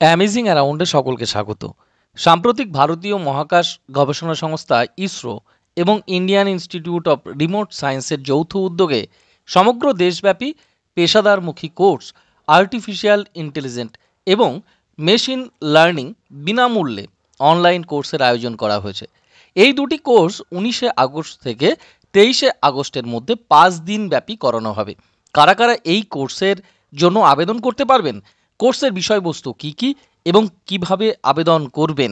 Amazing অ্যারাউন্ডে সকলকে স্বাগত। সাম্প্রতিক ভারতীয় মহাকাশ গবেষণা সংস্থা ইসরো এবং ইন্ডিয়ান ইনস্টিটিউট অফ রিমোট সায়েন্সের যৌথ উদ্যোগে সমগ্র দেশব্যাপী পেশাদারমুখী কোর্স আর্টিফিশিয়াল ইন্টেলিজেন্ট এবং মেশিন লার্নিং বিনামূল্যে অনলাইন কোর্সের আয়োজন করা হয়েছে। এই দুটি কোর্স 19শে আগস্ট থেকে 23শে আগস্টের মধ্যে 5 দিন ব্যাপী করানো হবে। কারা কারা এই কোর্সের জন্য আবেদন করতে পারবেন, কোর্সের বিষয়বস্তু কি কি এবং কিভাবে আবেদন করবেন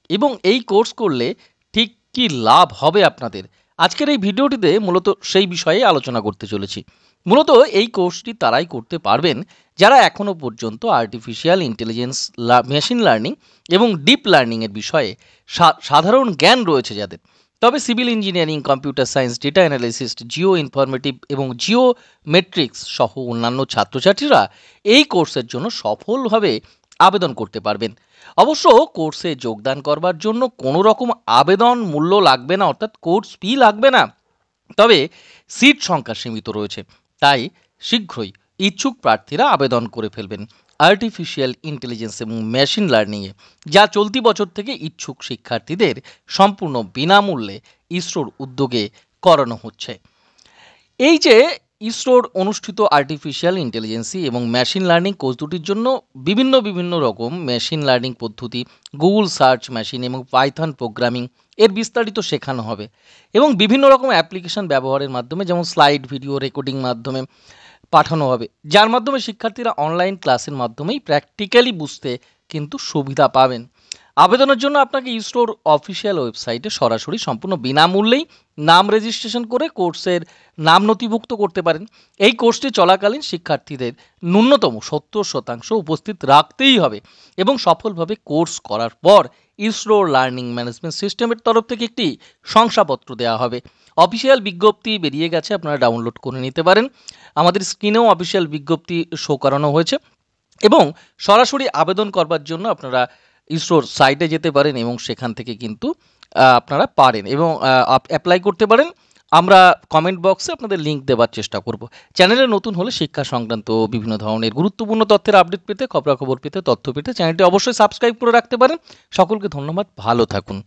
এবং এই কোর্স করলে ঠিক কি লাভ হবে আপনাদের, আজকের এই ভিডিওটিতে মূলত সেই বিষয়ে আলোচনা করতে চলেছি। মূলত এই কোর্সটি তারাই করতে পারবেন যারা এখনো পর্যন্ত আর্টিফিশিয়াল ইন্টেলিজেন্স, মেশিন লার্নিং এবং ডিপ লার্নিং এর বিষয়ে সাধারণ জ্ঞান রয়েছে যাদের। তবে civil engineering, computer science, data analysis, Jio informative এবং জিওমেট্রিক্স সহ অন্যান্য ছাত্রছাত্রীরা এই কোর্সের জন্য সফলভাবে আবেদন করতে পারবেন। অবশ্য কোর্সে যোগদান করবার জন্য কোনো রকম আবেদন মূল্য লাগবে না, অর্থাৎ কোর্স ফি লাগবে না। তবে সিট সংখ্যা সীমিত রয়েছে, তাই শীঘ্রই ইচ্ছুক প্রার্থীরা আবেদন করে ফেলবেন আর্টিফিশিয়াল ইন্টেলিজেন্স এবং মেশিন লার্নিংয়ে, যা চলতি বছর থেকে ইচ্ছুক শিক্ষার্থীদের সম্পূর্ণ বিনামূল্যে ইসরোর উদ্যোগে করানো হচ্ছে। এই যে ইসরোর অনুষ্ঠিত আর্টিফিশিয়াল ইন্টেলিজেন্সি এবং মেশিন লার্নিং কোর্স দুটির জন্য বিভিন্ন রকম মেশিন লার্নিং পদ্ধতি, গুগল সার্চ মেশিন এবং পাইথন প্রোগ্রামিং এর বিস্তারিত শেখানো হবে এবং বিভিন্ন রকম অ্যাপ্লিকেশন ব্যবহারের মাধ্যমে, যেমন স্লাইড, ভিডিও রেকর্ডিং মাধ্যমে পাঠানো হবে, যার মাধ্যমে শিক্ষার্থীরা অনলাইন ক্লাসের মাধ্যমেই প্র্যাকটিক্যালি বুঝতে কিন্তু সুবিধা পাবেন। আবেদনের জন্য আপনাকে ইসরোর অফিসিয়াল ওয়েবসাইটে সরাসরি সম্পূর্ণ বিনামূল্যেই নাম রেজিস্ট্রেশন করে কোর্সের নাম নথিভুক্ত করতে পারেন। এই কোর্সটি চলাকালীন শিক্ষার্থীদের ন্যূনতম 70% উপস্থিত রাখতেই হবে এবং সফলভাবে কোর্স করার পর ইসরো লার্নিং ম্যানেজমেন্ট সিস্টেমের তরফ থেকে একটি শংসাপত্র দেওয়া হবে। অফিসিয়াল বিজ্ঞপ্তি বেরিয়ে গেছে, আপনারা ডাউনলোড করে নিতে পারেন। আমাদের স্ক্রিনেও অফিসিয়াল বিজ্ঞপ্তি শো করানো হয়েছে এবং সরাসরি আবেদন করবার জন্য আপনারা ইসরোর সাইটে যেতে পারেন এবং সেখান থেকে কিন্তু আপনারা পারেন এবং অ্যাপ্লাই করতে পারেন। আমরা কমেন্ট বক্সে আপনাদের লিঙ্ক দেওয়ার চেষ্টা করব। চ্যানেলে নতুন হলে শিক্ষা সংক্রান্ত বিভিন্ন ধরনের গুরুত্বপূর্ণ তথ্যের আপডেট পেতে, খবরাখবর পেতে, তথ্য পেতে চ্যানেলটি অবশ্যই সাবস্ক্রাইব করে রাখতে পারেন। সকলকে ধন্যবাদ, ভালো থাকুন।